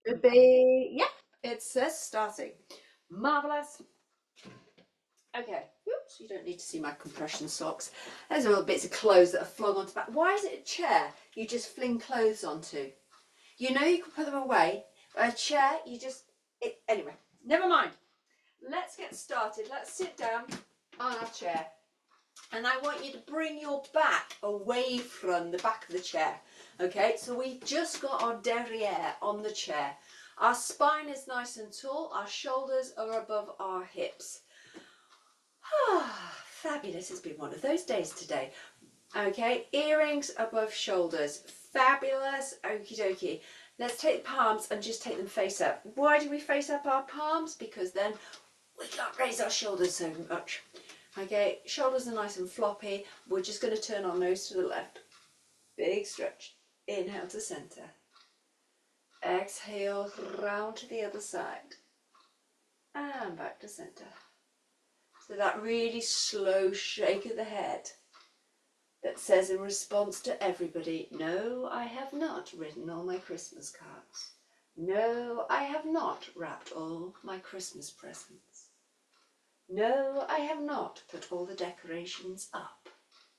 Should be, yeah, it says starting. Marvellous. Okay, oops, you don't need to see my compression socks. Those are little bits of clothes that are flung onto the back. Why is it a chair you just fling clothes onto? You know you can put them away. A chair, you just, anyway, never mind. Let's get started. Let's sit down on our chair. And I want you to bring your back away from the back of the chair. Okay, so we've just got our derriere on the chair. Our spine is nice and tall. Our shoulders are above our hips. Ah, fabulous. It's been one of those days today. Okay, earrings above shoulders. Fabulous. Okie dokie. Let's take the palms and just take them face up. Why do we face up our palms? Because then we can't raise our shoulders so much. Okay, shoulders are nice and floppy. We're just going to turn our nose to the left. Big stretch. Inhale to centre. Exhale round to the other side. And back to centre. So that really slow shake of the head that says in response to everybody, no, I have not written all my Christmas cards. No, I have not wrapped all my Christmas presents. No, I have not put all the decorations up.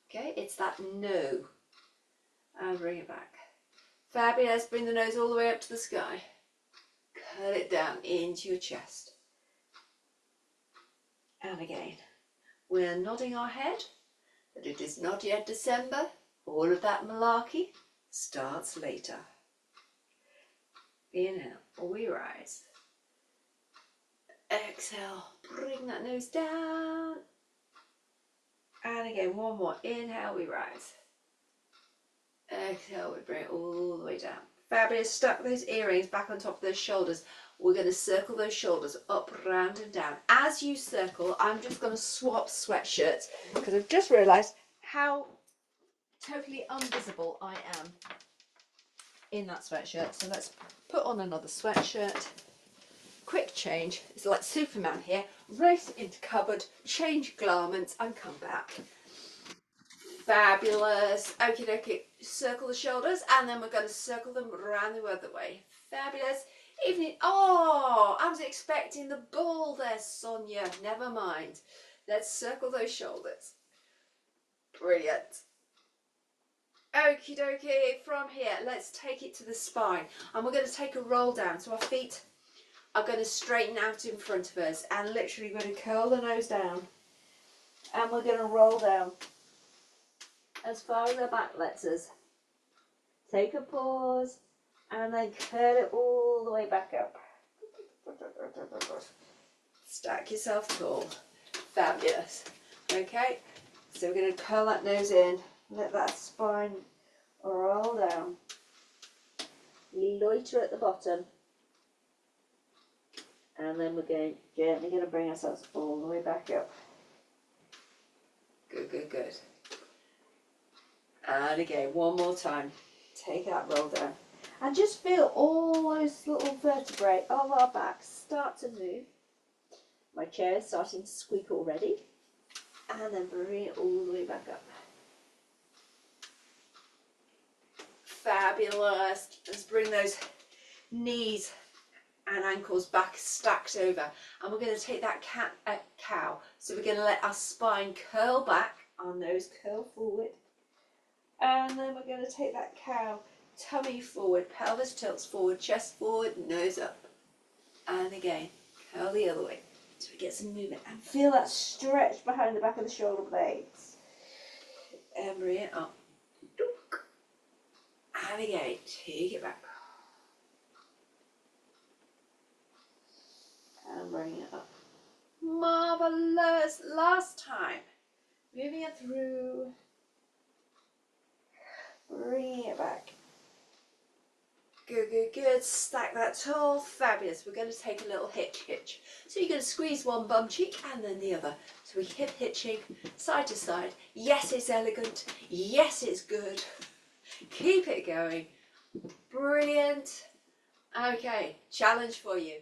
Okay, it's that no. And bring it back. Fabulous, bring the nose all the way up to the sky. Curl it down into your chest. And again, we're nodding our head that it is not yet December. All of that malarkey starts later. Inhale, we rise. Exhale, bring that nose down. And again, one more. Inhale, we rise. Exhale, we bring it all the way down. Fabulous. Stuck those earrings back on top of those shoulders. We're going to circle those shoulders up, round and down. As you circle, I'm just going to swap sweatshirts because I've just realised how totally invisible I am in that sweatshirt. So let's put on another sweatshirt. Quick change. It's like Superman here. Race into cupboard, change garments and come back. Fabulous. Okie dokie. Circle the shoulders and then we're going to circle them around the other way. Fabulous. Even oh, I was expecting the ball there, Sonia. Never mind. Let's circle those shoulders. Brilliant. Okie dokie. From here, let's take it to the spine. And we're going to take a roll down. So our feet are going to straighten out in front of us. And literally we're going to curl the nose down. And we're going to roll down as far as our back lets us. Take a pause and then curl it all the way back up. Stack yourself tall. Fabulous. Okay, so we're going to curl that nose in, let that spine roll down. Loiter at the bottom. And then we're gently going to bring ourselves all the way back up. Good, good, good. And again, one more time. Take that roll down. And just feel all those little vertebrae of our back start to move. My chair is starting to squeak already. And then bring it all the way back up. Fabulous. Let's bring those knees and ankles back stacked over. And we're going to take that cow. So we're going to let our spine curl back, our nose curl forward. And then we're going to take that cow, tummy forward, pelvis tilts forward, chest forward, nose up. And again, curl the other way. So we get some movement and feel that stretch behind the back of the shoulder blades. And bring it up. And again, take it back. And bring it up. Marvellous. Last time. Moving it through. Bring it back. Good, good, good. Stack that tall. Fabulous. We're going to take a little hitch. So you're going to squeeze one bum cheek and then the other. So we hip hitching side to side. Yes, it's elegant. Yes, it's good. Keep it going. Brilliant. Okay, challenge for you.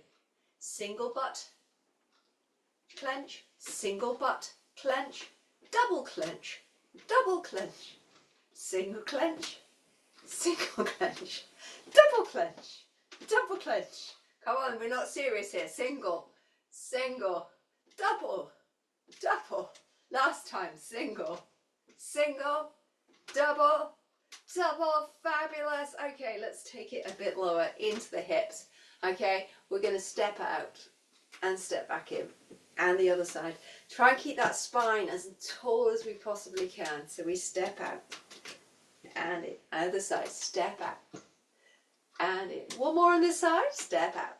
Single butt clench, single butt clench, double clench, double clench, single clench, single clench, double clench, double clench. Come on, we're not serious here. Single, single, double, double. Last time, single, single, double, double. Fabulous. Okay, let's take it a bit lower into the hips. Okay, we're going to step out and step back in. And the other side. Try and keep that spine as tall as we possibly can. So we step out and in. Other side, step out and in. One more on this side, step out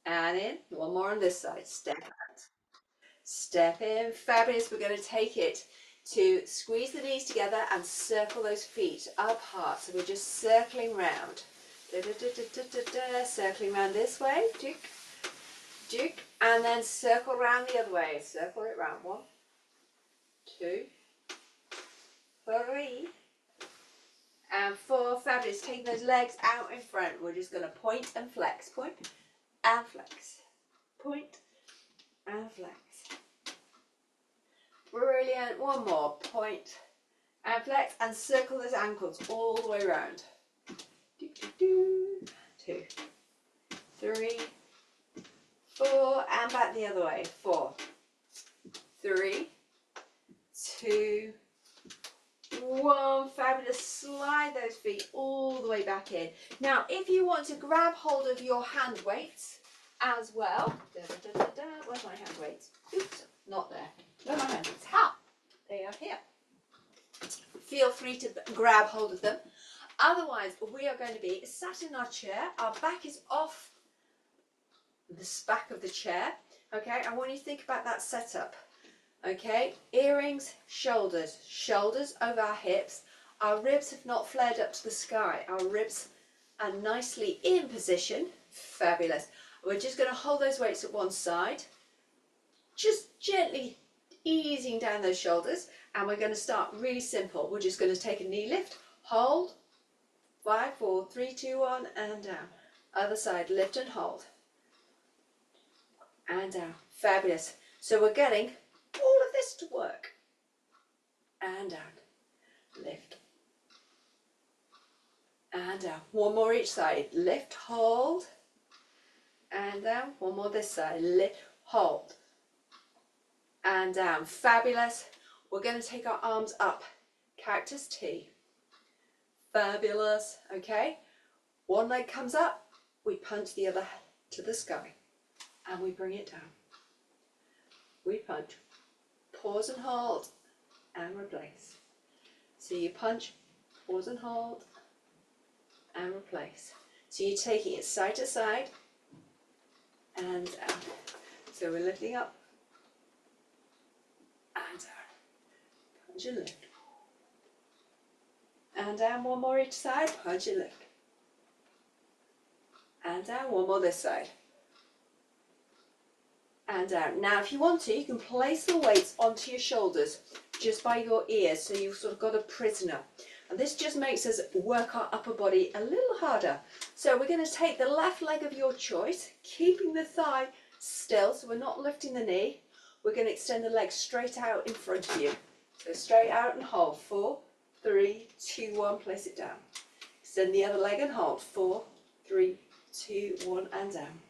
and in. One more on this side, step out, step in. Fabulous. We're going to take it to squeeze the knees together and circle those feet apart. So we're just circling round. Circling round this way. Duke, and then circle round the other way. Circle it round. 1, 2, 3, and 4. Fabulous. Taking those legs out in front. We're just going to point and flex. Point and flex. Point and flex. Brilliant. One more. Point and flex, and circle those ankles all the way around. 2, 3, 4, and back the other way. 4, 3, 2, 1. Fabulous. Slide those feet all the way back in. Now, if you want to grab hold of your hand weights as well. Where's my hand weights? Oops, not there. Where are my hand weights? Ha! They are here. Feel free to grab hold of them. Otherwise, we are going to be sat in our chair. Our back is off the back of the chair. Okay, I want you to think about that setup. Okay, earrings, shoulders, shoulders over our hips. Our ribs have not flared up to the sky. Our ribs are nicely in position. Fabulous. We're just going to hold those weights at one side, just gently easing down those shoulders, and we're going to start really simple. We're just going to take a knee lift, hold, 5, 4, 3, 2, 1, and down. Other side, lift and hold, and down. Fabulous. So we're getting all of this to work. And down, lift, and down. One more each side, lift, hold, and down. One more this side, lift, hold, and down. Fabulous. We're going to take our arms up, cactus T. Fabulous. Okay, one leg comes up, we punch the other to the sky, and we bring it down. We punch, pause and hold, and replace. So you punch, pause and hold, and replace. So you're taking it side to side and down. So we're lifting up and down. Punch and lift. And down. One more each side. Punch and lift. And down. One more this side. And down. Now if you want to, you can place the weights onto your shoulders just by your ears, so you've sort of got a prisoner. And this just makes us work our upper body a little harder. So we're going to take the left leg of your choice, keeping the thigh still, so we're not lifting the knee. We're going to extend the leg straight out in front of you. So straight out and hold. 4, 3, 2, 1, place it down. Extend the other leg and hold. 4, 3, 2, 1, and down.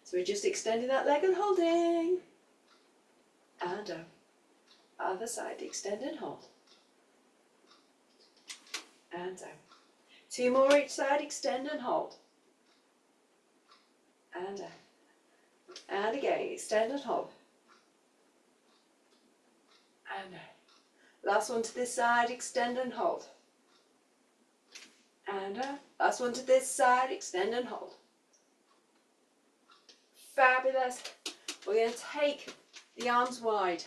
So we're just extending that leg and holding. And down. Other side, extend and hold. And down. 2 more each side, extend and hold. And down. And again, extend and hold. And down. Last one to this side, extend and hold. And down. Last one to this side, extend and hold. Fabulous. We're going to take the arms wide.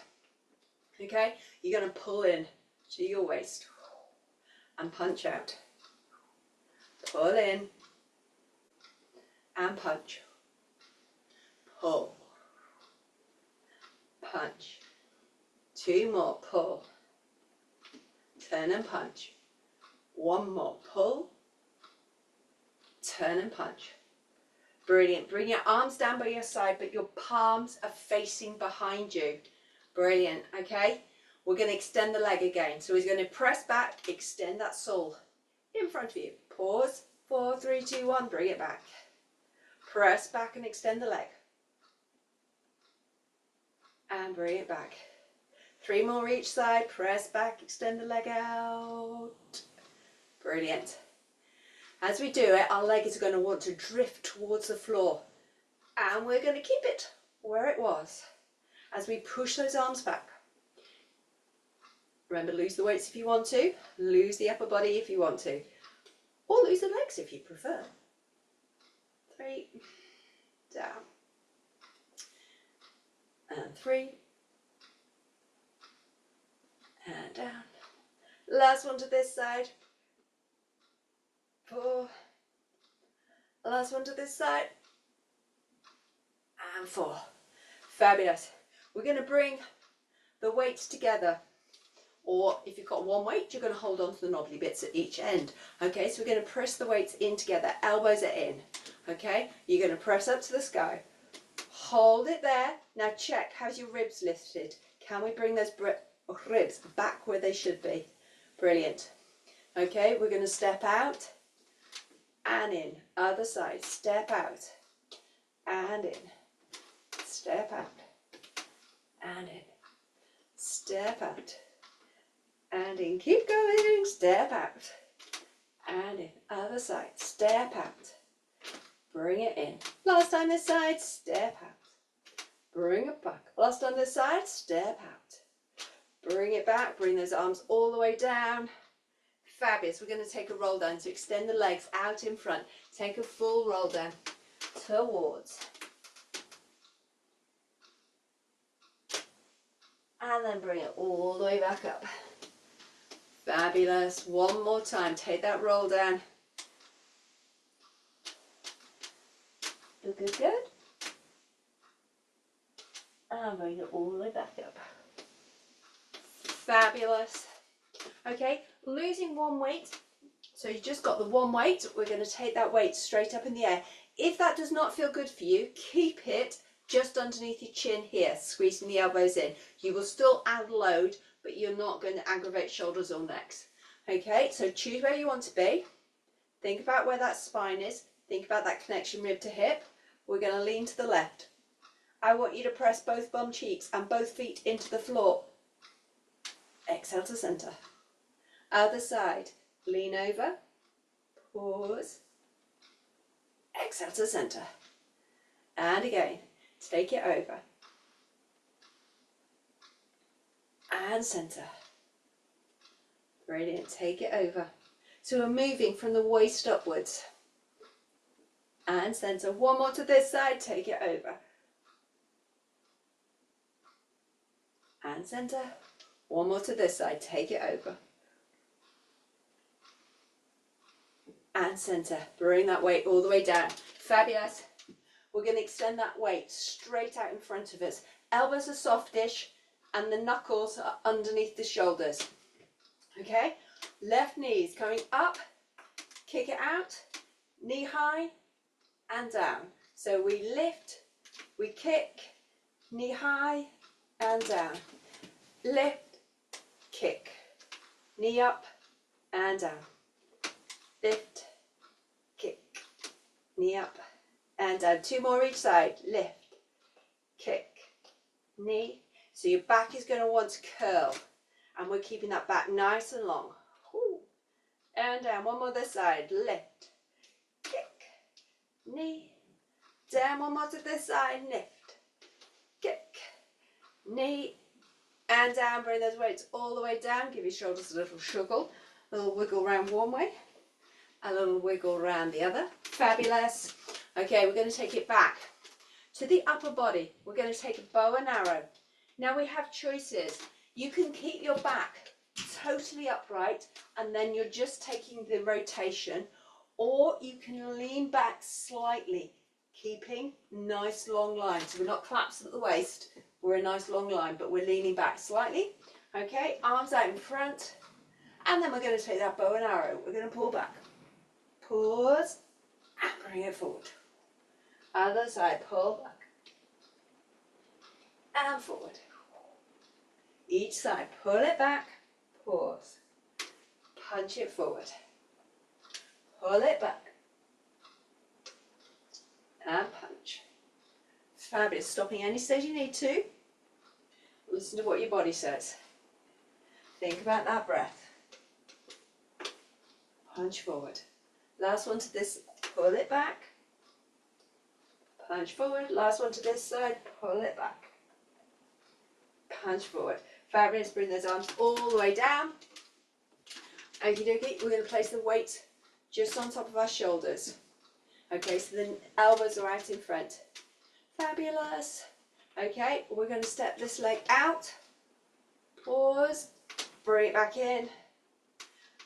Okay, you're going to pull in to your waist and punch out. Pull in and punch. Pull. Punch. 2 more. Pull. Turn and punch. 1 more. Pull. Turn and punch. Brilliant. Bring your arms down by your side, but your palms are facing behind you. Brilliant. Okay, we're going to extend the leg again. So we're going to press back, extend that sole in front of you. Pause 4, 3, 2, 1. Bring it back. Press back and extend the leg. And bring it back. 3 more each side. Press back, extend the leg out. Brilliant. As we do it, our leg is going to want to drift towards the floor. And we're going to keep it where it was as we push those arms back. Remember, lose the weights if you want to. Lose the upper body if you want to. Or lose the legs if you prefer. 3, down. And 3. And down. Last one to this side. 4. Last one to this side. And 4. Fabulous. We're going to bring the weights together. Or if you've got one weight, you're going to hold on to the knobbly bits at each end. Okay, so we're going to press the weights in together. Elbows are in. Okay, you're going to press up to the sky. Hold it there. Now check, how's your ribs lifted? Can we bring those ribs back where they should be? Brilliant. Okay, we're going to step out and in. Other side, step out and in. Step out and in. Step out and in. Keep going. Step out and in. Other side, step out. Bring it in. Last time this side, step out. Bring it back. Last time this side, step out. Bring it back. Bring those arms all the way down. Fabulous. We're going to take a roll down. So extend the legs out in front. Take a full roll down towards. And then bring it all the way back up. Fabulous. One more time. Take that roll down. Good, good, good. And bring it all the way back up. Fabulous. Okay, losing one weight. So you just got the one weight. We're going to take that weight straight up in the air. If that does not feel good for you, keep it just underneath your chin here, squeezing the elbows in. You will still add load, but you're not going to aggravate shoulders or necks. Okay, so choose where you want to be. Think about where that spine is. Think about that connection rib to hip. We're going to lean to the left. I want you to press both bum cheeks and both feet into the floor. Exhale to center. Other side. Lean over. Pause. Exhale to center. And again. Take it over. And center. Brilliant. Take it over. So we're moving from the waist upwards. And center. One more to this side. Take it over. And center. One more to this side. Take it over. And center. Bring that weight all the way down. Fabulous. We're going to extend that weight straight out in front of us. Elbows are softish and the knuckles are underneath the shoulders. Okay? Left knees coming up. Kick it out. Knee high and down. So we lift, we kick, knee high and down. Lift, kick, knee up and down. Lift, kick, knee up and down. 2 more each side. Lift, kick, knee. So your back is going to want to curl, and we're keeping that back nice and long. Ooh. And down. One more this side. Lift, kick, knee, down. One more to this side. Lift, kick, knee, and down. Bring those weights all the way down. Give your shoulders a little shuffle. A little wiggle around one way. A little wiggle around the other. Fabulous. Okay, we're going to take it back to the upper body. We're going to take a bow and arrow. Now we have choices. You can keep your back totally upright and then you're just taking the rotation, or you can lean back slightly, keeping nice long line. So we're not collapsed at the waist, we're a nice long line, but we're leaning back slightly. Okay, arms out in front, and then we're going to take that bow and arrow. We're going to pull back. Pause and bring it forward. Other side, pull back and forward. Each side, pull it back, pause, punch it forward, pull it back, and punch. Fabulous. Stopping any stage you need to. Listen to what your body says. Think about that breath. Punch forward. Last one to this, pull it back. Punch forward. Last one to this side, pull it back. Punch forward. Fabulous. Bring those arms all the way down. Okie dokie. We're going to place the weight just on top of our shoulders. Okay, so the elbows are out in front. Fabulous. Okay, we're going to step this leg out. Pause. Bring it back in.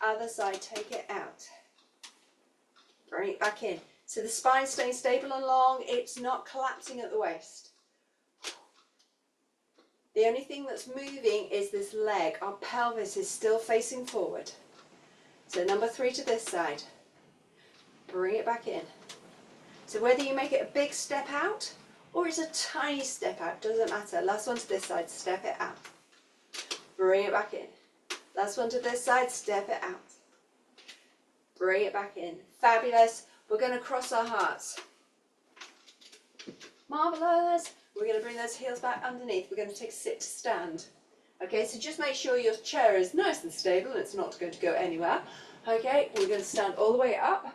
Other side, take it out. Bring it back in. So the spine's staying stable and long. It's not collapsing at the waist. The only thing that's moving is this leg. Our pelvis is still facing forward. So number 3 to this side. Bring it back in. So whether you make it a big step out or it's a tiny step out, doesn't matter. Last one to this side, step it out. Bring it back in. Last one to this side, step it out. Bring it back in. Fabulous. We're going to cross our hearts. Marvellous. We're going to bring those heels back underneath. We're going to take a sit to stand. Okay, so just make sure your chair is nice and stable and it's not going to go anywhere. Okay, we're going to stand all the way up.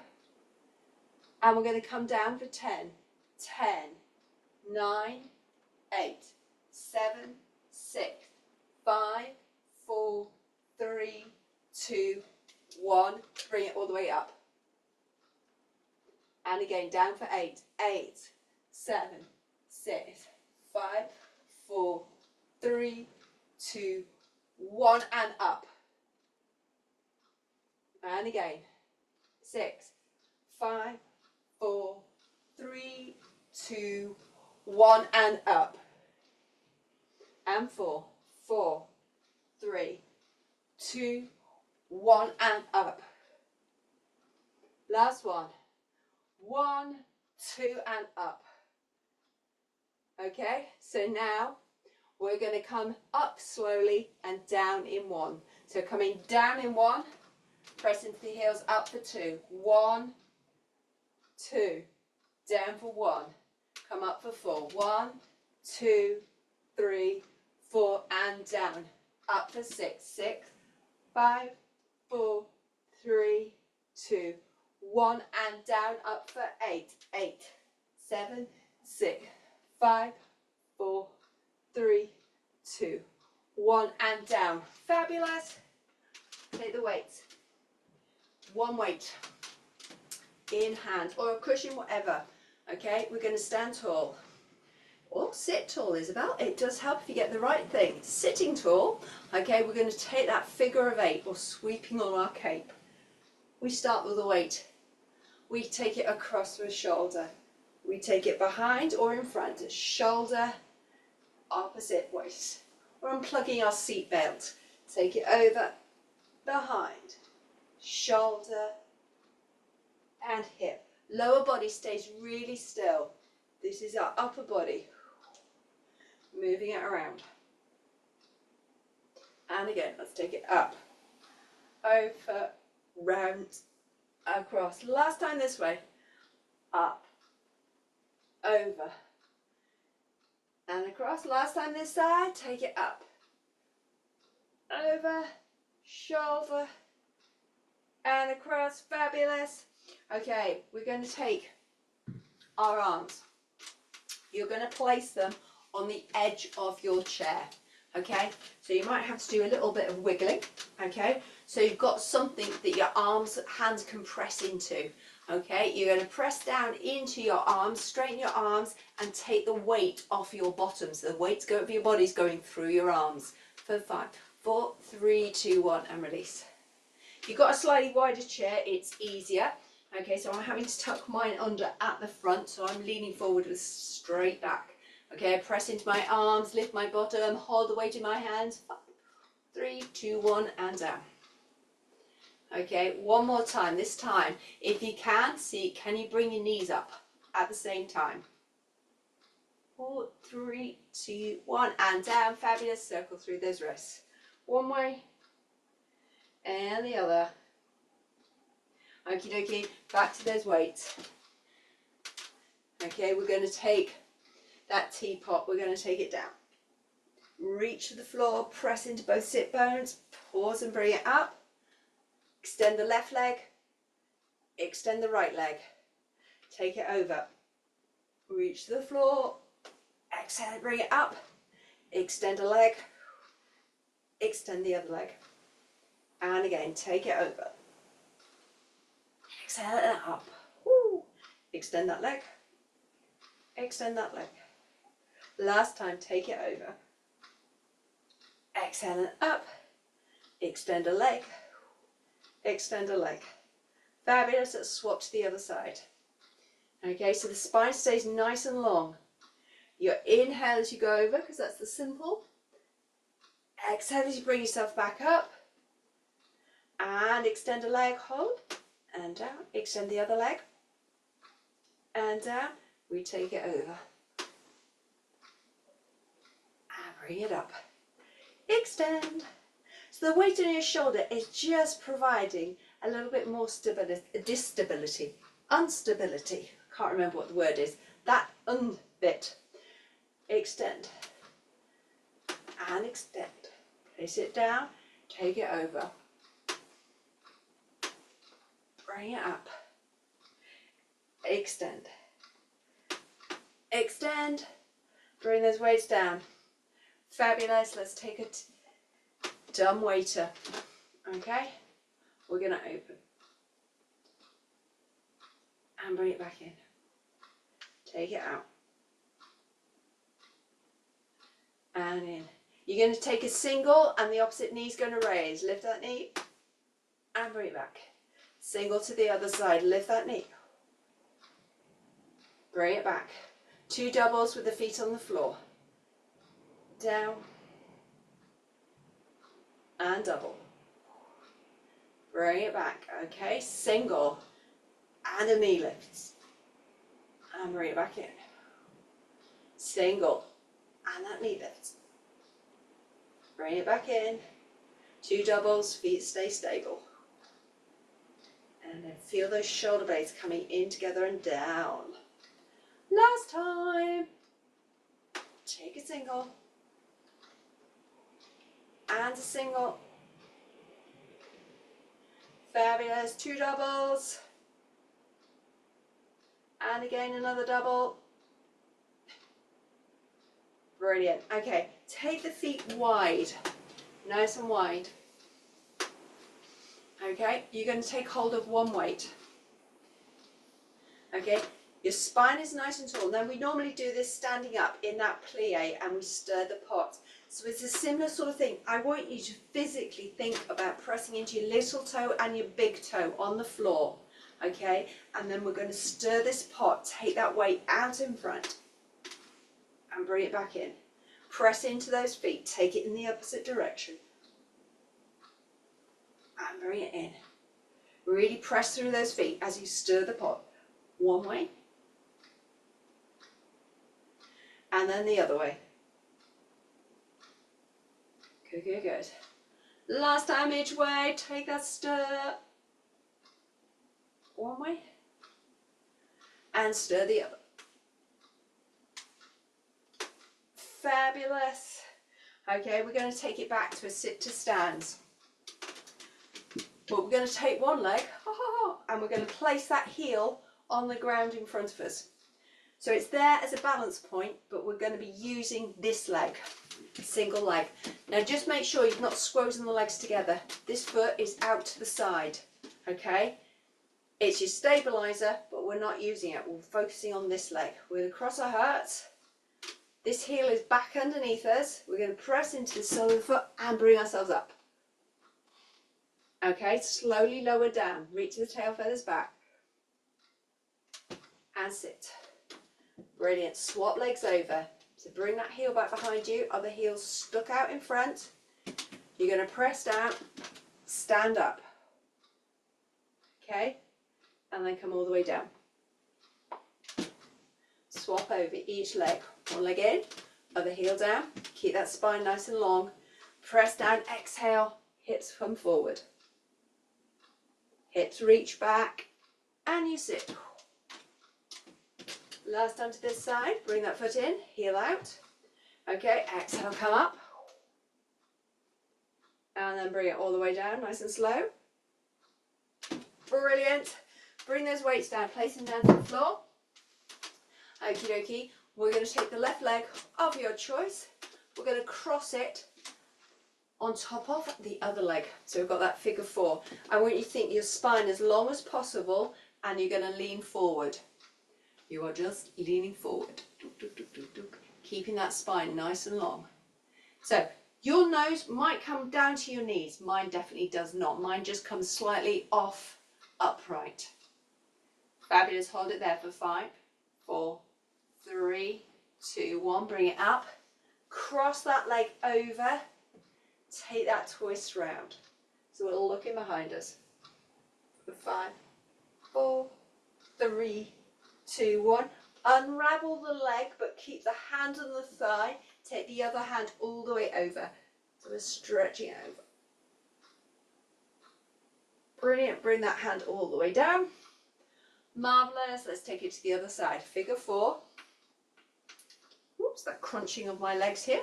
And we're going to come down for 10. 10, 9, 8, 7, 6, 5, 4, 3, 2, 1. Bring it all the way up. And again, down for 8. 8, 7, 6, 5, 4, 3, 2, 1. And up. And again. 6, 5, 4, 3, 2, 1. And up. And 4, 4, 3, 2, 1. And up. Last one. 1, 2, and up. Okay, so now we're going to come up slowly and down in 1. So coming down in 1, press into the heels, up for 2. 1, 2, down for 1. Come up for 4. 1, 2, 3, 4, and down. Up for 6. 6, 5, 4, 3, 2, 1, and down. Up for 8. 8, 7, 6, 5, 4, 3, 2, 1, and down. Fabulous. Take the weights. One weight in hand or a cushion, whatever. Okay, we're going to stand tall. Or sit tall, Isabel. It does help if you get the right thing. Sitting tall. Okay, we're going to take that figure of 8 or sweeping on our cape. We start with the weight. We take it across the shoulder. We take it behind or in front. Shoulder, opposite waist. We're unplugging our seat belt. Take it over, behind, shoulder, and hip. Lower body stays really still. This is our upper body. Moving it around. And again, let's take it up, over, round, across. Last time this way. Up, over, and across. Last time this side. Take it up, over, shoulder, and across. Fabulous. Okay, we're going to take our arms. You're going to place them on the edge of your chair. Okay, so you might have to do a little bit of wiggling. Okay, so you've got something that your hands can press into. Okay, you're going to press down into your arms, straighten your arms, and take the weight off your bottoms. The weight of your body's going through your arms. For 5, 4, 3, 2, 1, and release. If you've got a slightly wider chair, it's easier. Okay, so I'm having to tuck mine under at the front, so I'm leaning forward with straight back. Okay, I press into my arms, lift my bottom, hold the weight in my hands. 5, 3, 2, 1, and down. Okay, one more time. This time, if you can you bring your knees up at the same time? 4, 3, 2, 1, and down. Fabulous. Circle through those wrists. One way and the other. Okie dokie, back to those weights. Okay, we're going to take that teapot, we're going to take it down. Reach to the floor, press into both sit bones, pause and bring it up. Extend the left leg, extend the right leg. Take it over. Reach to the floor, exhale, bring it up. Extend a leg, extend the other leg. And again, take it over. Exhale it up. Woo. Extend that leg, extend that leg. Last time, take it over. Exhale and up. Extend a leg, extend a leg. Fabulous. Let's swap to the other side. Okay, so the spine stays nice and long. You inhale as you go over, because that's the simple. Exhale as you bring yourself back up. And extend a leg, hold, and down. Extend the other leg, and down. We take it over. And bring it up. Extend. So the weight on your shoulder is just providing a little bit more stability, instability. Can't remember what the word is. That bit. Extend. And extend. Place it down. Take it over. Bring it up. Extend. Extend. Bring those weights down. Fabulous. Let's take a dumb waiter. Okay? We're going to open. And bring it back in. Take it out. And in. You're going to take a single and the opposite knee's going to raise. Lift that knee and bring it back. Single to the other side. Lift that knee. Bring it back. 2 doubles with the feet on the floor. Down. And double. Bring it back. Okay, single. And a knee lifts. And bring it back in. Single. And that knee lifts. Bring it back in. 2 doubles, feet stay stable. And then feel those shoulder blades coming in together and down. Last time. Take a single. And a single. Fabulous. 2 doubles. And again another double. Brilliant. Okay, take the feet wide. Nice and wide. Okay, you're going to take hold of one weight. Okay, your spine is nice and tall. Now we normally do this standing up in that plie and we stir the pot. So it's a similar sort of thing. I want you to physically think about pressing into your little toe and your big toe on the floor. Okay, and then we're going to stir this pot, take that weight out in front and bring it back in. Press into those feet, take it in the opposite direction. And bring it in. Really press through those feet as you stir the pot. One way. And then the other way. Good, good, good. Last time each way, take that stir. One way. And stir the other. Fabulous. Okay, we're going to take it back to a sit to stands. But we're going to take one leg and we're going to place that heel on the ground in front of us. So it's there as a balance point, but we're going to be using this leg, single leg. Now just make sure you're not squozen the legs together. This foot is out to the side, okay? It's your stabilizer, but we're not using it. We're focusing on this leg. We're going to cross our hearts. This heel is back underneath us. We're going to press into the sole of the foot and bring ourselves up. Okay, slowly lower down. Reach the tail feathers back. And sit. Brilliant. Swap legs over. So bring that heel back behind you. Other heel stuck out in front. You're going to press down. Stand up. Okay? And then come all the way down. Swap over each leg. One leg in. Other heel down. Keep that spine nice and long. Press down. Exhale. Hips come forward. Hips reach back and you sit. Last time to this side, bring that foot in, heel out. Okay, exhale, come up. And then bring it all the way down, nice and slow. Brilliant. Bring those weights down, place them down to the floor. Okie dokie. We're going to take the left leg of your choice. We're going to cross it on top of the other leg. So we've got that figure 4. I want you to think your spine as long as possible and you're going to lean forward. You are just leaning forward. Keeping that spine nice and long. So your nose might come down to your knees. Mine definitely does not. Mine just comes slightly off upright. Fabulous. Hold it there for 5, 4, 3, 2, 1. Bring it up. Cross that leg over. Take that twist round. So we're looking behind us. For 5, 4, 3, 2, 1. Unravel the leg, but keep the hand on the thigh. Take the other hand all the way over. So we're stretching over. Brilliant. Bring that hand all the way down. Marvellous. Let's take it to the other side. Figure 4. Oops, that crunching of my legs here.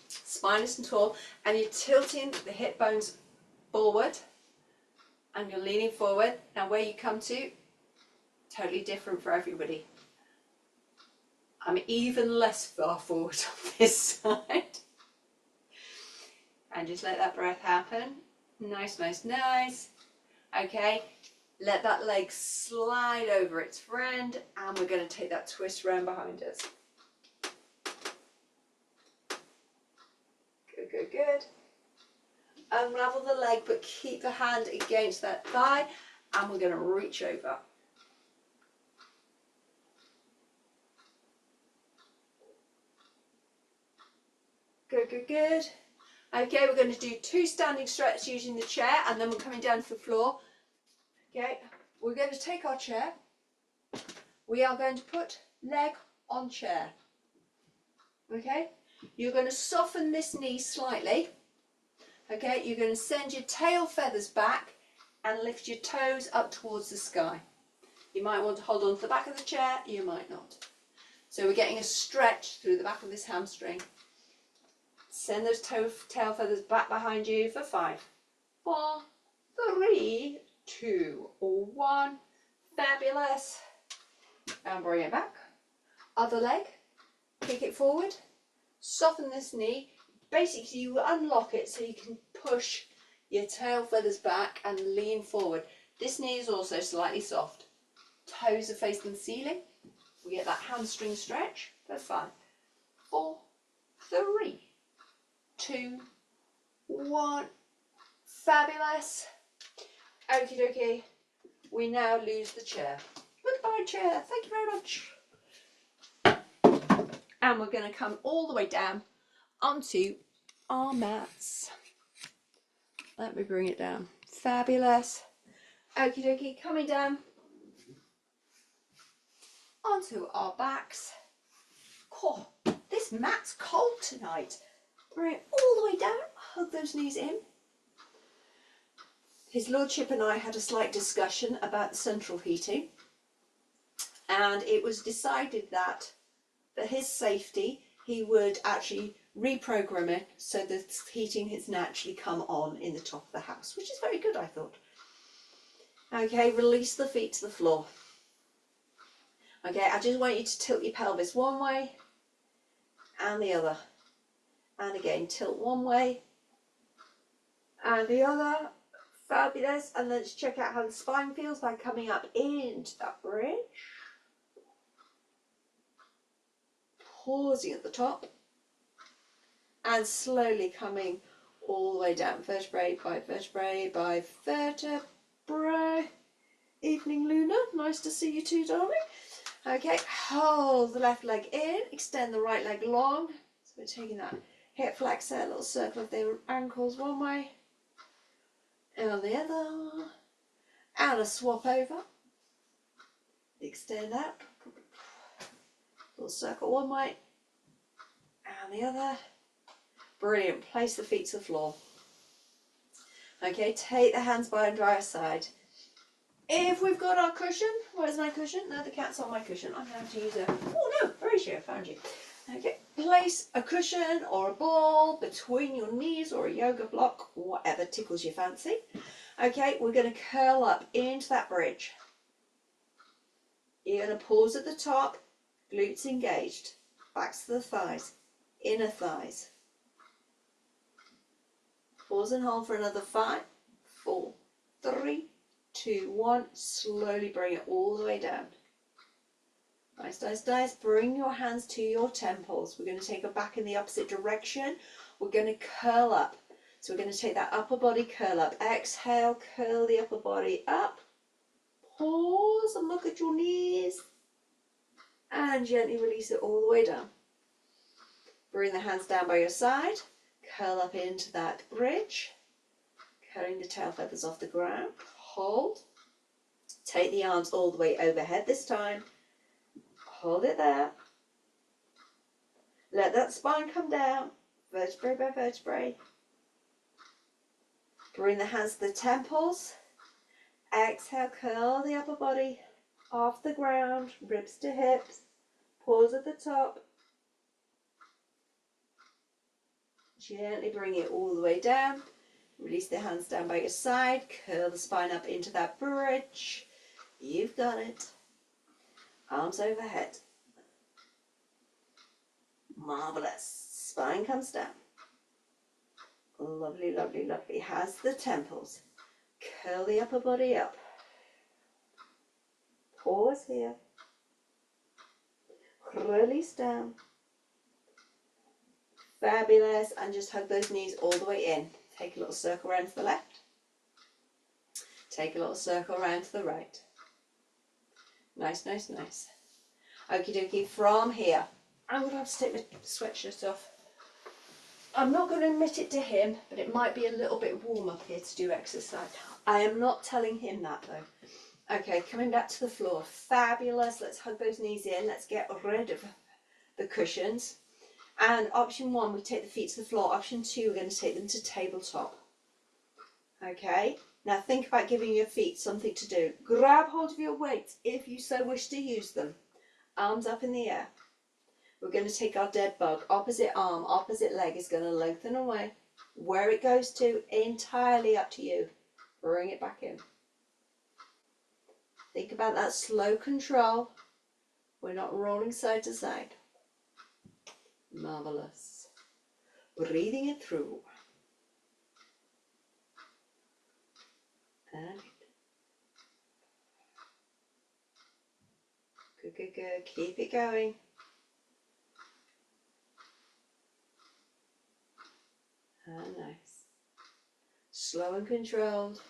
Spine is tall, and you're tilting the hip bones forward, and you're leaning forward. Now where you come to, totally different for everybody. I'm even less far forward on this side. And just let that breath happen. Nice, nice, nice. Okay, let that leg slide over its friend, and we're going to take that twist round behind us. Good, good, good. Unravel the leg, but keep the hand against that thigh, and we're going to reach over. Good, good, good. Okay, we're going to do 2 standing stretches using the chair, and then we're coming down to the floor. Okay, we're going to take our chair. We are going to put leg on chair. Okay, you're going to soften this knee slightly. Okay, you're going to send your tail feathers back and lift your toes up towards the sky. You might want to hold on to the back of the chair, you might not. So we're getting a stretch through the back of this hamstring. Send those tail feathers back behind you for 5, 4, 3, 2, 1. Fabulous. And bring it back. Other leg. Kick it forward. Soften this knee. Basically, you unlock it so you can push your tail feathers back and lean forward. This knee is also slightly soft. Toes are facing the ceiling. We get that hamstring stretch. That's 5, 4, 3, 2, 1. Fabulous. Okie dokie. We now lose the chair. Goodbye, chair. Thank you very much. And we're going to come all the way down onto our mats. Let me bring it down. Fabulous. Okie dokie. Coming down onto our backs. Oh, this mat's cold tonight. Bring it all the way down. Hug those knees in. His Lordship and I had a slight discussion about the central heating, and it was decided that for his safety he would actually reprogram it so that heating has naturally come on in the top of the house, which is very good, I thought. Okay, release the feet to the floor. Okay, I just want you to tilt your pelvis one way and the other. And again, tilt one way and the other. Fabulous. And let's check out how the spine feels by coming up into that bridge. Pausing at the top. And slowly coming all the way down. Vertebrae by vertebrae by vertebrae. Evening, Luna. Nice to see you too, darling. Okay, hold the left leg in. Extend the right leg long. So we're taking that hip flexor, a little circle of the ankles one way and the other, and a swap over. Extend out, little circle one way and the other. Brilliant. Place the feet to the floor. Okay, take the hands by either side. If we've got our cushion, where's my cushion? No, the cat's on my cushion. I'm going to have to use a, oh no, where is she? I found you. Okay, place a cushion or a ball between your knees or a yoga block, whatever tickles your fancy. Okay, we're going to curl up into that bridge. You're going to pause at the top, glutes engaged, backs to the thighs, inner thighs. Pause and hold for another 5, 4, 3, 2, 1. Slowly bring it all the way down. Nice, nice, nice. Bring your hands to your temples. We're going to take it back in the opposite direction. We're going to curl up. So we're going to take that upper body curl up. Exhale, curl the upper body up. Pause and look at your knees. And gently release it all the way down. Bring the hands down by your side. Curl up into that bridge. Curling the tail feathers off the ground. Hold. Take the arms all the way overhead this time. Hold it there. Let that spine come down, vertebrae by vertebrae. Bring the hands to the temples. Exhale, curl the upper body off the ground, ribs to hips. Pause at the top. Gently bring it all the way down. Release the hands down by your side. Curl the spine up into that bridge. You've got it. Arms overhead. Marvelous. Spine comes down. Lovely, lovely, lovely. Has the temples. Curl the upper body up. Pause here. Release down. Fabulous. And just hug those knees all the way in. Take a little circle around to the left. Take a little circle around to the right. Nice, nice, nice. Okie dokie. From here, I'm going to have to take the sweatshirt off. I'm not going to admit it to him, but it might be a little bit warm up here to do exercise. I am not telling him that though. Okay, coming back to the floor. Fabulous. Let's hug those knees in. Let's get rid of the cushions. And option 1, we take the feet to the floor. Option 2, we're going to take them to tabletop. Okay. Now think about giving your feet something to do. Grab hold of your weights if you so wish to use them. Arms up in the air. We're going to take our dead bug. Opposite arm, opposite leg is going to lengthen away. Where it goes to, entirely up to you. Bring it back in. Think about that slow control. We're not rolling side to side. Marvelous. Breathing it through. And good, good, good. Keep it going. And nice. Slow and controlled.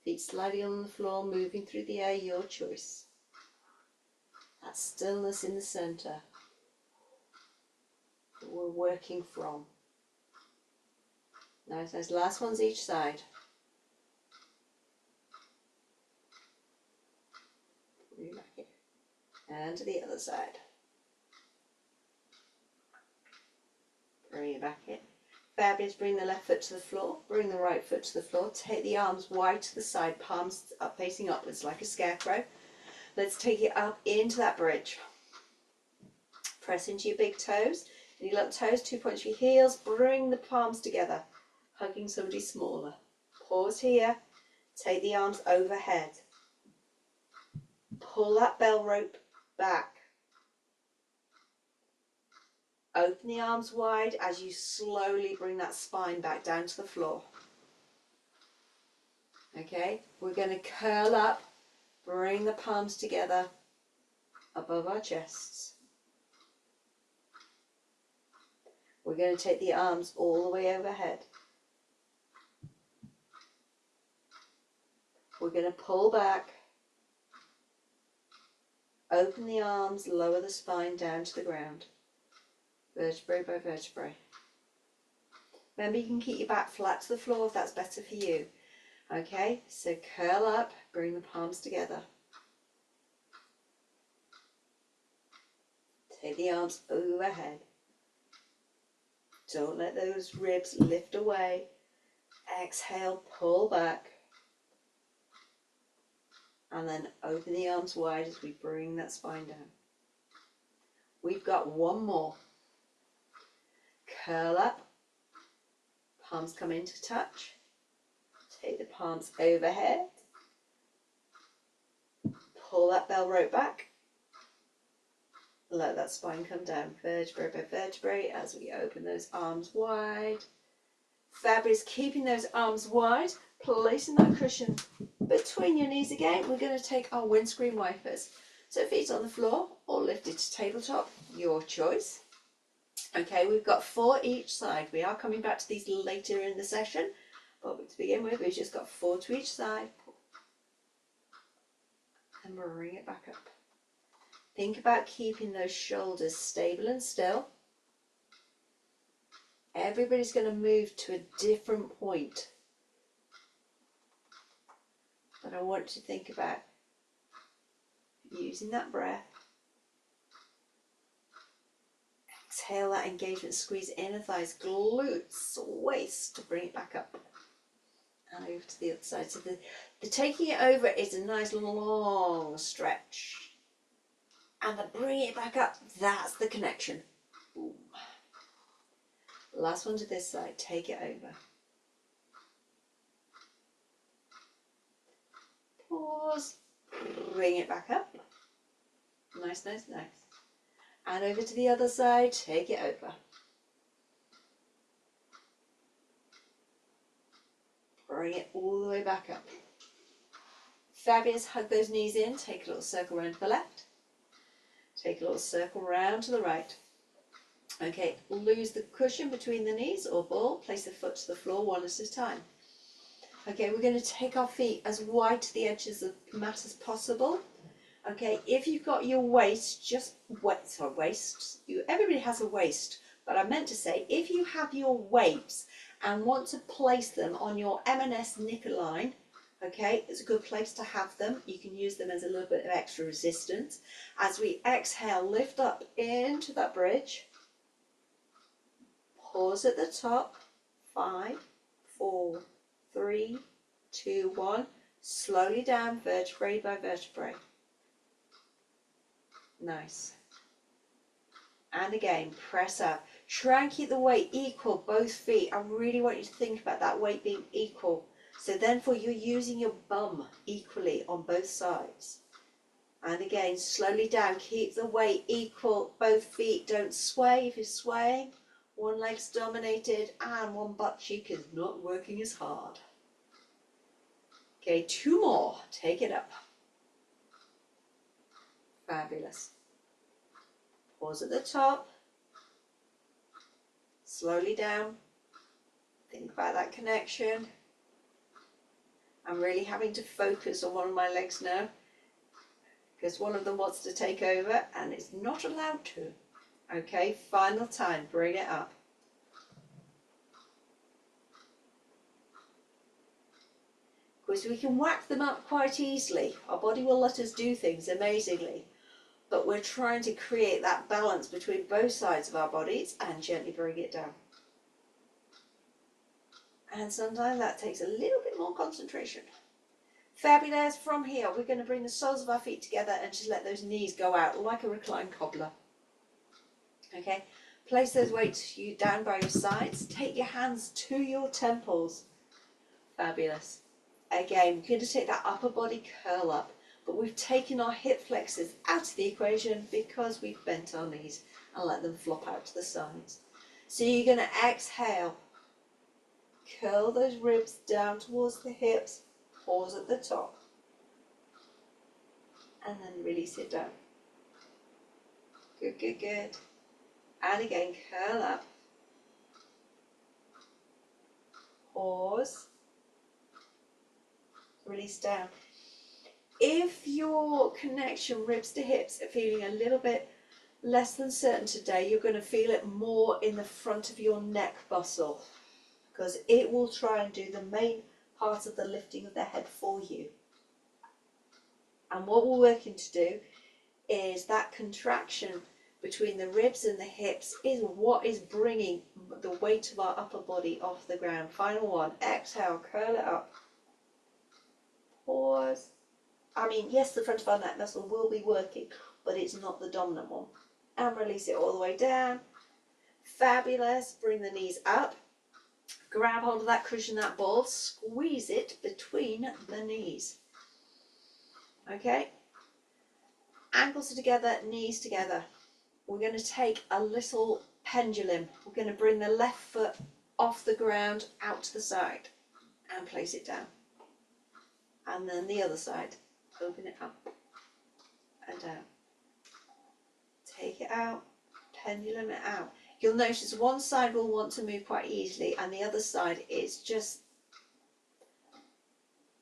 Feet sliding on the floor, moving through the air, your choice. That stillness in the center that we're working from. Nice, nice. Last ones each side. And to the other side. Bring it back in. Fabulous. Bring the left foot to the floor. Bring the right foot to the floor. Take the arms wide to the side, palms up facing upwards like a scarecrow. Let's take it up into that bridge. Press into your big toes. And your little toes, 2 points for your heels. Bring the palms together, hugging somebody smaller. Pause here. Take the arms overhead. Pull that bell rope back. Open the arms wide as you slowly bring that spine back down to the floor. Okay, we're going to curl up, bring the palms together above our chests. We're going to take the arms all the way overhead. We're going to pull back, open the arms, lower the spine down to the ground. Vertebrae by vertebrae. Remember, you can keep your back flat to the floor if that's better for you. Okay, so curl up, bring the palms together. Take the arms overhead. Don't let those ribs lift away. Exhale, pull back. And then open the arms wide as we bring that spine down. We've got one more. Curl up. Palms come into touch. Take the palms overhead. Pull that bell rope back. Let that spine come down, vertebrae by vertebrae, as we open those arms wide. Fabulous, keeping those arms wide, placing that cushion between your knees again. We're going to take our windscreen wipers. So feet on the floor or lifted to tabletop, your choice. Okay, we've got 4 each side. We are coming back to these later in the session, but to begin with, we've just got 4 to each side. And bring it back up. Think about keeping those shoulders stable and still. Everybody's going to move to a different point. But I want you to think about using that breath. Exhale that engagement, squeeze inner thighs, glutes, waist to bring it back up. And over to the other side. So the taking it over is a nice long stretch. And the bring it back up, that's the connection. Boom. Last one to this side, take it over. Pause, bring it back up. Nice, nice, nice. And over to the other side, take it over. Bring it all the way back up. Fabulous, hug those knees in, take a little circle around to the left. Take a little circle round to the right. Okay, lose the cushion between the knees or ball, place the foot to the floor one at a time. Okay, we're going to take our feet as wide to the edges of the mat as possible. Okay, if you've got your waist, everybody has a waist, but I meant to say, if you have your weights and want to place them on your M&S knicker line, okay, it's a good place to have them. You can use them as a little bit of extra resistance. As we exhale, lift up into that bridge. Pause at the top. 5, 4, 3, 2, 1. Slowly down, vertebrae by vertebrae. Nice. And again, press up. Try and keep the weight equal, both feet. I really want you to think about that weight being equal. So then you're using your bum equally on both sides. And again, slowly down. Keep the weight equal, both feet. Don't sway if you're swaying. One leg's dominated and one butt cheek is not working as hard. Okay, 2 more. Take it up. Fabulous. Pause at the top. Slowly down. Think about that connection. I'm really having to focus on one of my legs now because one of them wants to take over and it's not allowed to. Okay, final time, bring it up. Of course, we can whack them up quite easily. Our body will let us do things amazingly, but we're trying to create that balance between both sides of our bodies and gently bring it down. And sometimes that takes a little bit more concentration. Fabulous. From here, we're going to bring the soles of our feet together and just let those knees go out like a reclined cobbler. Okay, place those weights down by your sides. Take your hands to your temples. Fabulous. Again, we're going to take that upper body curl up, but we've taken our hip flexors out of the equation because we've bent our knees and let them flop out to the sides. So you're going to exhale. Curl those ribs down towards the hips, pause at the top, and then release it down. Good, good, good. And again, curl up, pause, release down. If your connection ribs to hips are feeling a little bit less than certain today, you're going to feel it more in the front of your neck muscle, because it will try and do the main part of the lifting of the head for you. And what we're working to do is that contraction between the ribs and the hips is what is bringing the weight of our upper body off the ground. Final one, exhale, curl it up, pause, I mean, yes, the front of our neck muscle will be working, but it's not the dominant one. And release it all the way down. Fabulous. Bring the knees up. Grab hold of that cushion, that ball, squeeze it between the knees. Okay? Ankles are together, knees together. We're going to take a little pendulum. We're going to bring the left foot off the ground out to the side and place it down. And then the other side. Open it up and down. Take it out, pendulum it out. You'll notice one side will want to move quite easily and the other side is just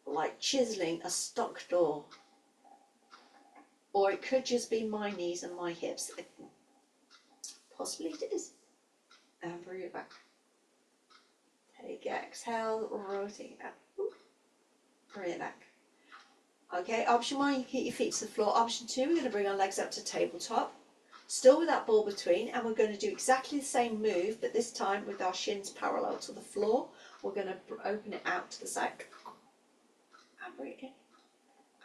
like chiseling a stock door. Or it could just be my knees and my hips. Possibly it is. And bring it back. Take exhale, rotate out. Bring it back. Okay, option one, you can keep your feet to the floor. Option two, we're going to bring our legs up to tabletop. Still with that ball between, and we're going to do exactly the same move, but this time with our shins parallel to the floor. We're going to open it out to the side. And bring it in.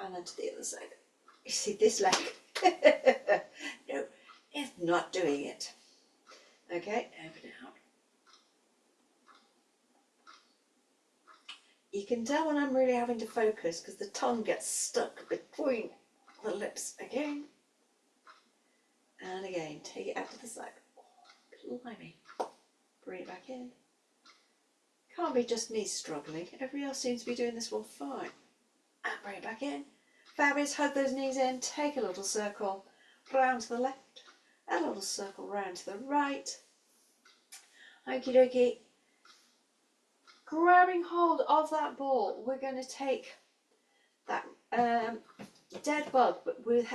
And then to the other side. You see this leg? No, it's not doing it. Okay, open it out. You can tell when I'm really having to focus because the tongue gets stuck between the lips again. And again, take it out to the side. Blimey. Bring it back in. Can't be just me struggling. Everybody else seems to be doing this one fine. And bring it back in. Fabulous. Hug those knees in. Take a little circle round to the left. A little circle round to the right. Okie dokie. Grabbing hold of that ball, we're going to take that dead bug, but with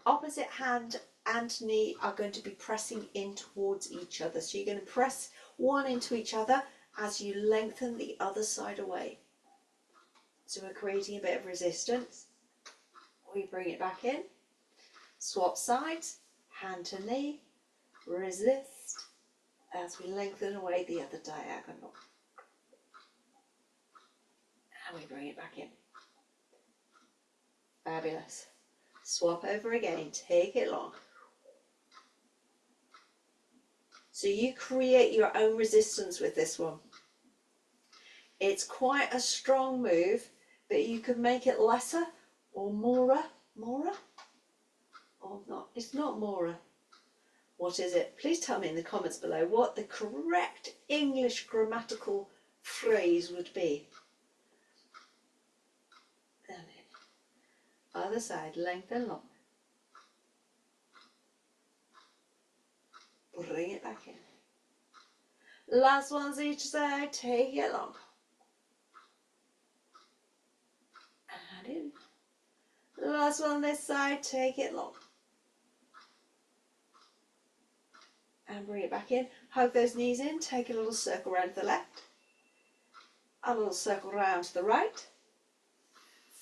opposite hand and knee are going to be pressing in towards each other. So you're going to press one into each other as you lengthen the other side away. So we're creating a bit of resistance. We bring it back in. Swap sides, hand to knee, resist as we lengthen away the other diagonal. And we bring it back in. Fabulous. Swap over again, take it long. So you create your own resistance with this one. It's quite a strong move, but you can make it lesser or morer. Morer? Or not? It's not morer. What is it? Please tell me in the comments below what the correct English grammatical phrase would be. And then other side, lengthen long. Bring it back in. Last one's each side, take it long. And in. Last one on this side, take it long. And bring it back in. Hug those knees in, take a little circle round to the left. A little circle round to the right.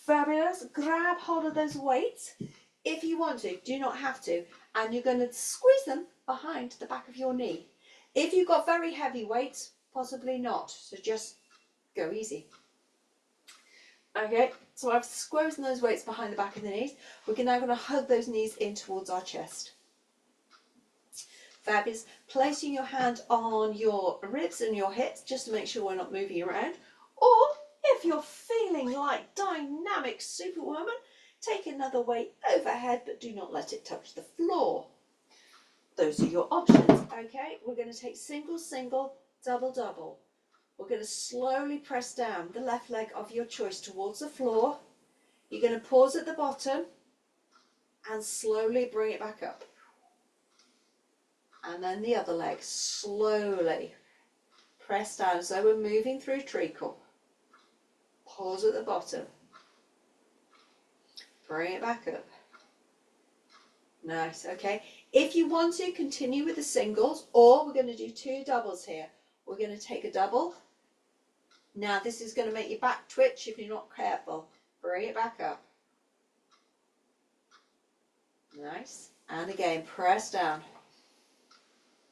Fabulous. Grab hold of those weights if you want to. Do not have to. And you're going to squeeze them behind the back of your knee. If you've got very heavy weights, possibly not. So just go easy. Okay, so I've squeezed those weights behind the back of the knees. We're now going to hug those knees in towards our chest. Fabulous. Placing your hand on your ribs and your hips just to make sure we're not moving around. Or if you're feeling like dynamic superwoman, take another weight overhead, but do not let it touch the floor. Those are your options. Okay, we're going to take single, single, double, double. We're going to slowly press down the left leg of your choice towards the floor. You're going to pause at the bottom and slowly bring it back up. And then the other leg, slowly press down as though we're moving through treacle. Pause at the bottom. Bring it back up. Nice, okay. If you want to, continue with the singles, or we're going to do two doubles here. We're going to take a double. Now this is going to make your back twitch if you're not careful. Bring it back up. Nice. And again, press down.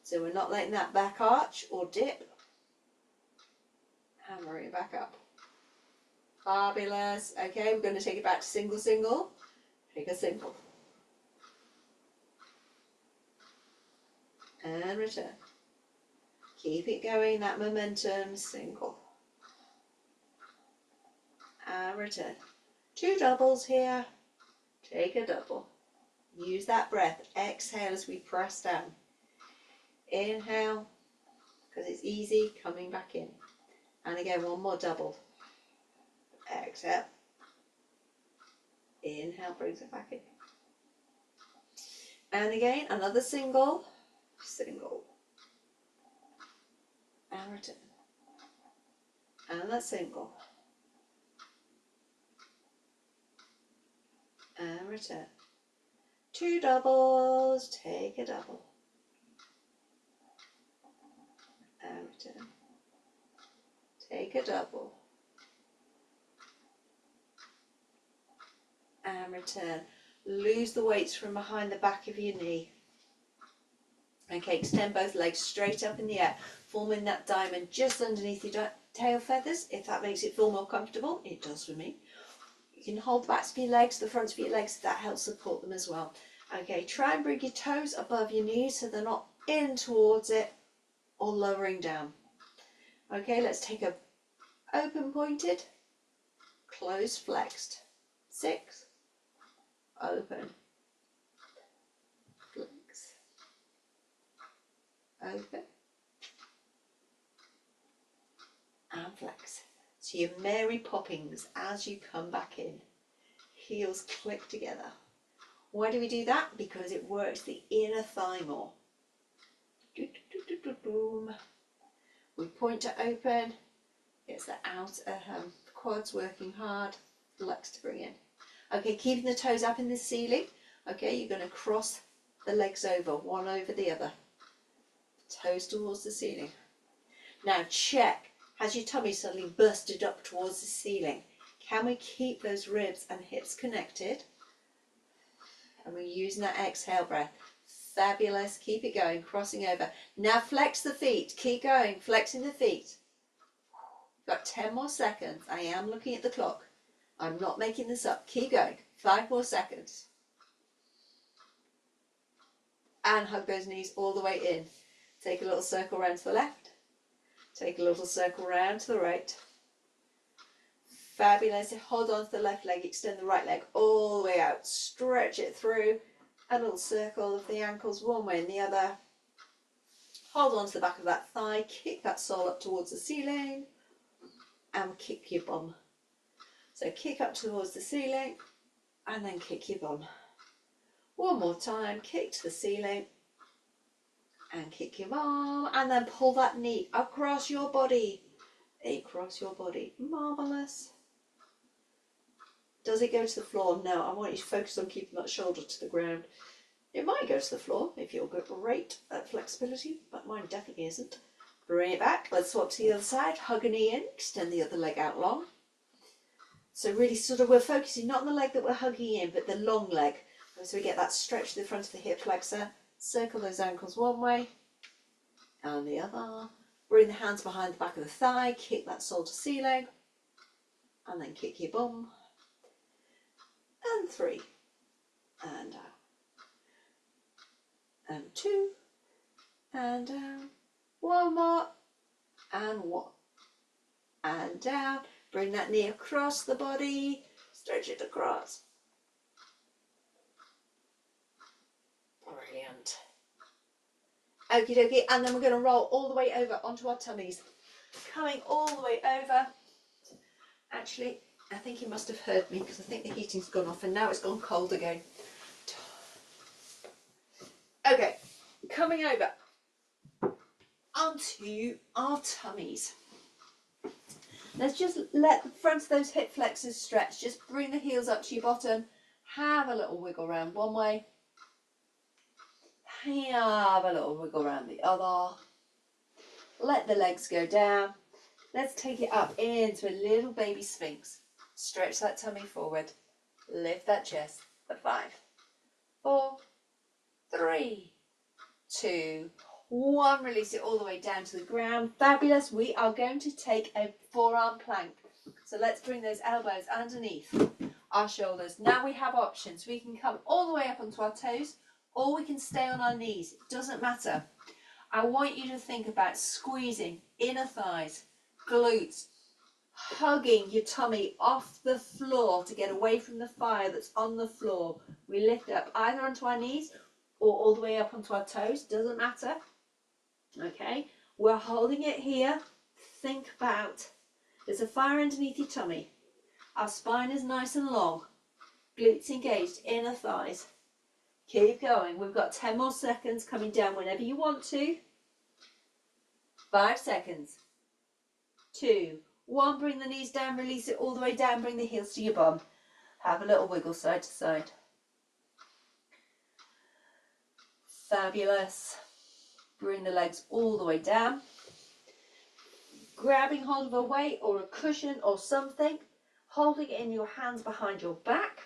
So we're not letting that back arch or dip. And bring it back up. Fabulous. Okay, we're going to take it back to single, single. Take a single. And return. Keep it going, that momentum, single. And return. 2 doubles here. Take a double. Use that breath. Exhale as we press down. Inhale, because it's easy, coming back in. And again, 1 more double. Exhale. Inhale, brings it back in. And again, another single. Single. And return. And that single. And return. 2 doubles, take a double. And return. Take a double. And return. Lose the weights from behind the back of your knee. Okay, extend both legs straight up in the air, forming that diamond just underneath your tail feathers. If that makes it feel more comfortable, it does for me. You can hold the backs of your legs, the fronts of your legs, that helps support them as well. Okay, try and bring your toes above your knees so they're not in towards it or lowering down. Okay, let's take a open pointed, close flexed. 6, open, flex, open, and flex. So your Mary Poppins as you come back in. Heels click together. Why do we do that? Because it works the inner thigh more. Boom. We point to open. It's the outer quads working hard. Flex to bring in. Okay, keeping the toes up in the ceiling. Okay, you're going to cross the legs over, one over the other. Toes towards the ceiling. Now check. Has your tummy suddenly busted up towards the ceiling? Can we keep those ribs and hips connected? And we're using that exhale breath. Fabulous. Keep it going. Crossing over. Now flex the feet. Keep going. Flexing the feet. Got 10 more seconds. I am looking at the clock. I'm not making this up. Keep going. 5 more seconds. And hug those knees all the way in. Take a little circle round to the left. Take a little circle round to the right. Fabulous. Hold on to the left leg. Extend the right leg all the way out. Stretch it through. A little circle of the ankles one way and the other. Hold on to the back of that thigh. Kick that sole up towards the ceiling. And kick your bum. So kick up towards the ceiling. And then kick your bum. One more time. Kick to the ceiling. And kick your bum. And then pull that knee across your body. Across your body. Marvellous. Does it go to the floor? No, I want you to focus on keeping that shoulder to the ground. It might go to the floor if you're great at flexibility, but mine definitely isn't. Bring it back. Let's swap to the other side. Hug a knee in. Extend the other leg out long. So really sort of we're focusing not on the leg that we're hugging in, but the long leg. So we get that stretch to the front of the hip flexor. Circle those ankles one way and the other. Bring the hands behind the back of the thigh. Kick that sole to ceiling. And then kick your bum. And 3. And down. And 2. And down. 1 more. And 1. And down. Bring that knee across the body. Stretch it across. Brilliant. Okie dokie. And then we're going to roll all the way over onto our tummies. Coming all the way over. Actually, I think you must have heard me because I think the heating's gone off and now it's gone cold again. Okay, coming over onto our tummies. Let's just let the front of those hip flexors stretch. Just bring the heels up to your bottom. Have a little wiggle round one way. Have a little wiggle round the other. Let the legs go down. Let's take it up into a little baby sphinx. Stretch that tummy forward. Lift that chest. For 5, 4, 3, 2, 1. Release it all the way down to the ground. Fabulous. We are going to take a forearm plank. So let's bring those elbows underneath our shoulders. Now we have options. We can come all the way up onto our toes, or we can stay on our knees. It doesn't matter. I want you to think about squeezing inner thighs, glutes, hugging your tummy off the floor to get away from the fire that's on the floor. We lift up either onto our knees or all the way up onto our toes. Doesn't matter. Okay, we're holding it here. Think about, there's a fire underneath your tummy. Our spine is nice and long. Glutes engaged, inner thighs. Keep going. We've got 10 more seconds, coming down whenever you want to. 5 seconds. 2, 1. Bring the knees down, release it all the way down. Bring the heels to your bum. Have a little wiggle side to side. Fabulous. Bring the legs all the way down. Grabbing hold of a weight or a cushion or something. Holding it in your hands behind your back.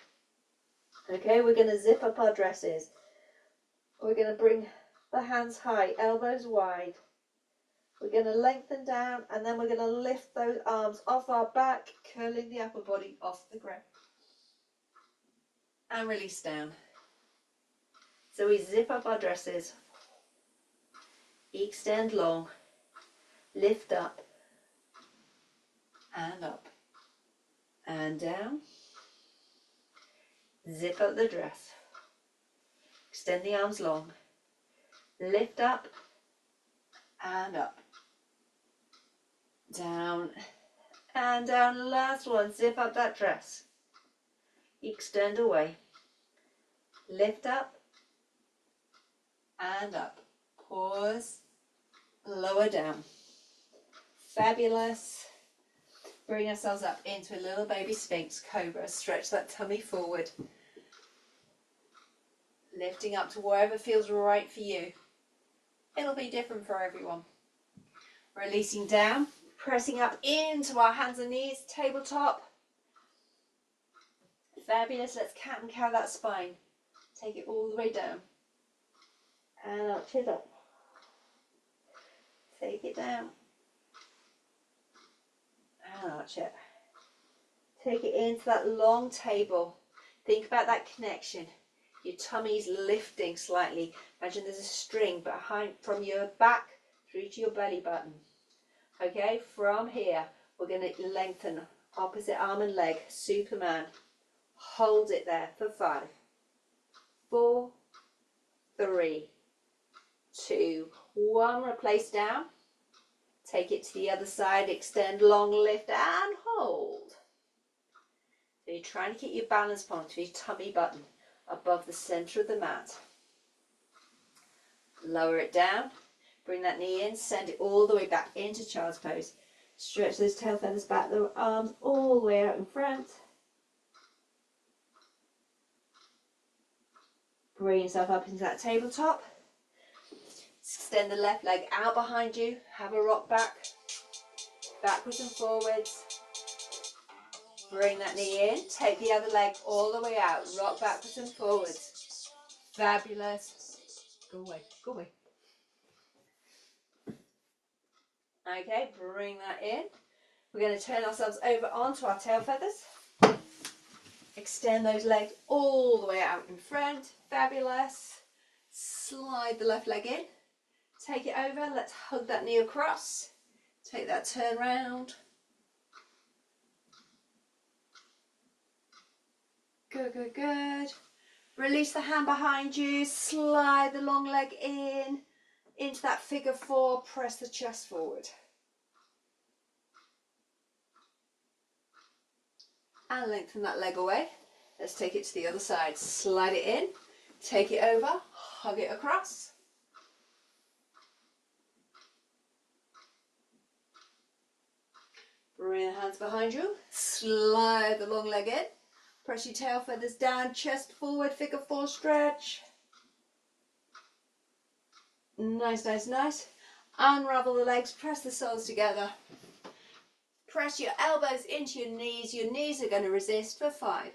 Okay, we're going to zip up our dresses. We're going to bring the hands high, elbows wide. We're going to lengthen down, and then we're going to lift those arms off our back, curling the upper body off the ground. And release down. So we zip up our dresses. Extend long. Lift up. And up. And down. Zip up the dress. Extend the arms long. Lift up and up. Down and down. Last one. Zip up that dress. Extend away. Lift up and up. Pause. Lower down. Fabulous. Bring ourselves up into a little baby sphinx cobra. Stretch that tummy forward. Lifting up to wherever feels right for you. It'll be different for everyone. Releasing down. Pressing up into our hands and knees. Tabletop. Fabulous. Let's cat and cow that spine. Take it all the way down. And arch it up. Take it down. And arch it. Take it into that long table. Think about that connection. Your tummy's lifting slightly. Imagine there's a string behind from your back through to your belly button. Okay, from here, we're going to lengthen opposite arm and leg. Superman. Hold it there for 5, 4, 3, 2, 1. Replace down. Take it to the other side. Extend long, lift and hold. So you're trying to keep your balance point to your tummy button above the center of the mat. Lower it down. Bring that knee in. Send it all the way back into child's pose. Stretch those tail feathers back. The arms all the way out in front. Bring yourself up into that tabletop. Extend the left leg out behind you. Have a rock back. Backwards and forwards. Bring that knee in. Take the other leg all the way out. Rock backwards and forwards. Fabulous. Go away. Go away. Okay, bring that in. We're going to turn ourselves over onto our tail feathers. Extend those legs all the way out in front. Fabulous. Slide the left leg in. Take it over. Let's hug that knee across. Take that turn round. Good, good, good. Release the hand behind you. Slide the long leg in. Into that figure 4. Press the chest forward. And lengthen that leg away. Let's take it to the other side. Slide it in. Take it over. Hug it across. Bring the hands behind you. Slide the long leg in. Press your tail feathers down. Chest forward. Figure 4 stretch. Nice, nice, nice. Unravel the legs. Press the soles together. Press your elbows into your knees. Your knees are going to resist for 5,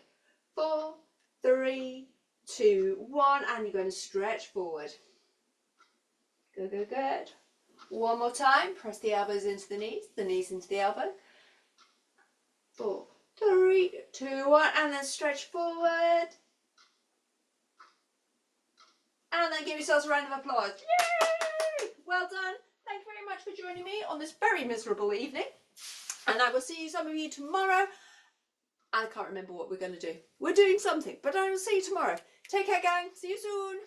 4, 3, 2, 1. And you're going to stretch forward. Good, good, good. One more time. Press the elbows into the knees into the elbow. 4, 3, 2, 1, and then stretch forward. And then give yourselves a round of applause. Yay! Well done. Thank you very much for joining me on this very miserable evening. And I will see some of you tomorrow. I can't remember what we're going to do. We're doing something, but I will see you tomorrow. Take care, gang. See you soon.